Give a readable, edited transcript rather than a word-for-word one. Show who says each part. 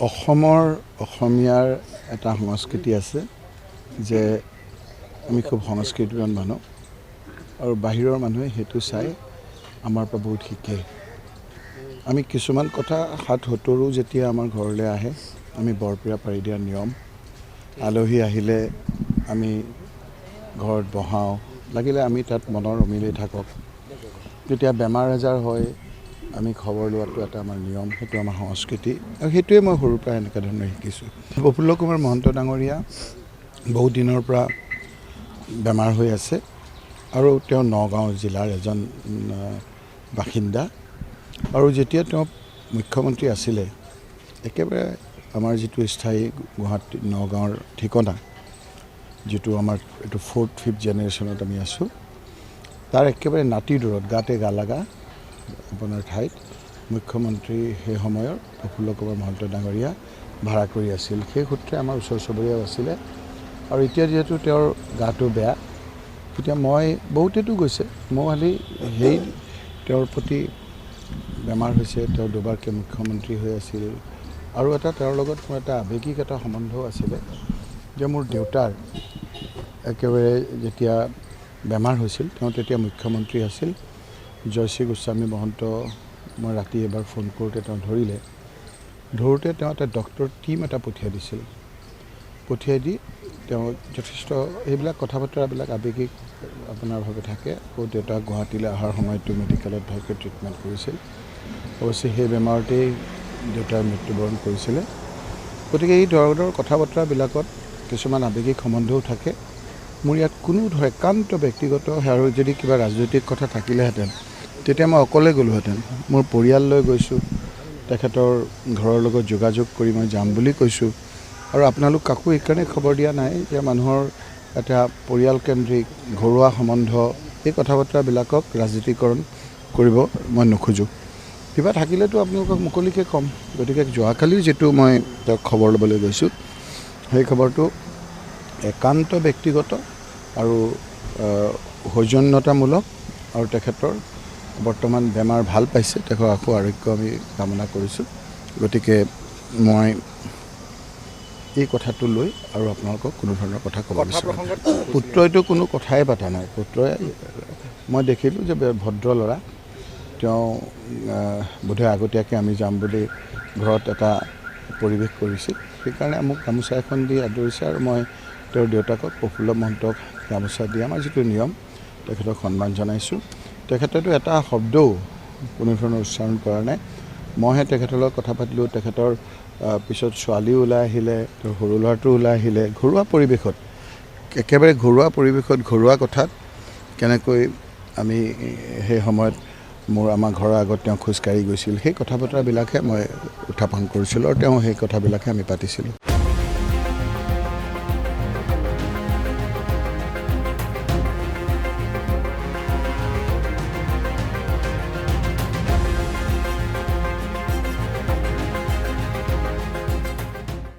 Speaker 1: অসমীয়াৰ এটা সংস্কৃতি আছে যে আমি খুব সংস্কৃতিবান মানুহ আৰু বাহিৰৰ মানুহে সেইটো চাই আমাৰ পৰা বহুত শিকে। আমি কিছুমান কথা ৭-৭ৰো যেতিয়া আমাৰ ঘৰলৈ আহে, আমি বৰপিৰা পাৰি দিয়াৰ নিয়ম, আলহী আহিলে আমি ঘৰত বহাওঁ, লাগিলে আমি তাত মনৰ অমিলেই থাকক। যেতিয়া বেমাৰ আজাৰ হয় আমি খবৰ লোৱাটো এটা আমাৰ নিয়ম, সেইটো আমাৰ সংস্কৃতি আৰু সেইটোৱে মই সৰুৰ পৰা এনেকুৱা ধৰণে শিকিছোঁ। প্ৰফুল্ল কুমাৰ মহন্ত ডাঙৰীয়া বহুত দিনৰ পৰা বেমাৰ হৈ আছে আৰু তেওঁ নগাঁও জিলাৰ এজন বাসিন্দা আৰু যেতিয়া তেওঁ মুখ্যমন্ত্ৰী আছিলে, একেবাৰে আমাৰ যিটো স্থায়ী গুৱাহাটী নগাঁৱৰ ঠিকনা, যিটো আমাৰ এইটো 4th-5th জেনেৰেশ্যনত আমি আছোঁ, তাৰ একেবাৰে নাতি দূৰত গাতে গা লগা আপোনাৰ ঠাইত মুখ্যমন্ত্ৰী সেই সময়ৰ প্ৰফুল্ল কুমাৰ মহন্ত ডাঙৰীয়া ভাড়া কৰি আছিল। সেই সূত্ৰে আমাৰ ওচৰ চুবুৰীয়াও আছিলে আৰু এতিয়া যিহেতু তেওঁৰ গাটো বেয়া, এতিয়া মই বহুতেতো গৈছে, মই খালি সেই তেওঁৰ প্ৰতি বেমাৰ হৈছে, তেওঁ দুবাৰকৈ মুখ্যমন্ত্ৰী হৈ আছিল আৰু তেওঁৰ লগত মোৰ এটা আৱেগিক এটা সম্বন্ধও আছিলে যে মোৰ দেউতাৰ একেবাৰে যেতিয়া বেমাৰ হৈছিল, তেওঁ তেতিয়া মুখ্যমন্ত্ৰী আছিল। জয়শ্ৰী গোস্বামী মহন্ত মই ৰাতি এবাৰ ফোন কৰোঁতে তেওঁ ধৰোঁতে তেওঁ এটা ডক্টৰ টীম এটা পঠিয়াই দিছিল। পঠিয়াই দি তেওঁ যথেষ্ট এইবিলাক কথা বতৰাবিলাক আৱেগিক আপোনাৰভাৱে থাকে। আকৌ দেউতা গুৱাহাটীলৈ অহাৰ সময়তো মেডিকেলত ভালকৈ ট্ৰিটমেণ্ট কৰিছিল। অৱশ্যে সেই বেমাৰতেই দেউতাই মৃত্যুবৰণ কৰিছিলে। গতিকে এই ধৰণৰ কথা বতৰাবিলাকত কিছুমান আৱেগিক সম্বন্ধও থাকে। মোৰ ইয়াত কোনো একান্ত ব্যক্তিগত আৰু যদি কিবা ৰাজনৈতিক কথা থাকিলেহেঁতেন তেতিয়া মই অকলে গ'লোহেঁতেন। মোৰ পৰিয়াল লৈ গৈছোঁ, তেখেতৰ ঘৰৰ লগত যোগাযোগ কৰি মই যাম বুলি কৈছোঁ আৰু আপোনালোক কাকো এইকাৰণে খবৰ দিয়া নাই যে মানুহৰ এটা পৰিয়ালকেন্দ্ৰিক ঘৰুৱা সম্বন্ধ এই কথা বতৰাবিলাকক ৰাজনীতিকৰণ কৰিব মই নোখোজোঁ। কিবা থাকিলেতো আপোনালোকক মুকলিকৈ ক'ম। গতিকে যোৱাকালি যিটো মই তেওঁক খবৰ ল'বলৈ গৈছোঁ, সেই খবৰটো একান্ত ব্যক্তিগত আৰু সৌজন্যতামূলক আৰু তেখেতৰ বৰ্তমান বেমাৰ ভাল পাইছে, তেখেতৰ আকৌ আৰোগ্য আমি কামনা কৰিছোঁ। গতিকে মই এই কথাটো লৈ আৰু আপোনালোকক কোনো ধৰণৰ কথা ক'ব বিচাৰোঁ। পুত্ৰইতো কোনো কথাই পতা নাই। পুত্ৰই মই দেখিলোঁ যে ভদ্ৰ ল'ৰা, তেওঁ বোধহয় আগতীয়াকৈ আমি যাম বুলি ঘৰত এটা পৰিৱেশ কৰিছিল, সেইকাৰণে মোক গামোচা এখন দি আদৰিছে আৰু মই তেওঁৰ দেউতাকক প্ৰফুল্ল মহন্তক গামোচা দি আমাৰ যিটো নিয়ম তেখেতক সন্মান জনাইছোঁ। তেখেতেতো এটা শব্দও কোনো ধৰণৰ উচ্চাৰণ কৰা নাই। মইহে তেখেতৰ লগত কথা পাতিলোঁ। তেখেতৰ পিছত ছোৱালীও ওলাই আহিলে, তেওঁৰ সৰু ল'ৰাটো ওলাই আহিলে। ঘৰুৱা পৰিৱেশত, একেবাৰে ঘৰুৱা পৰিৱেশত, ঘৰুৱা কথাত কেনেকৈ আমি সেই সময়ত আমাৰ ঘৰৰ আগত তেওঁ খোজকাঢ়ি গৈছিল, সেই কথা বতৰাবিলাকহে মই উত্থাপন কৰিছিলোঁ আৰু তেওঁ সেই কথাবিলাকহে আমি পাতিছিলোঁ।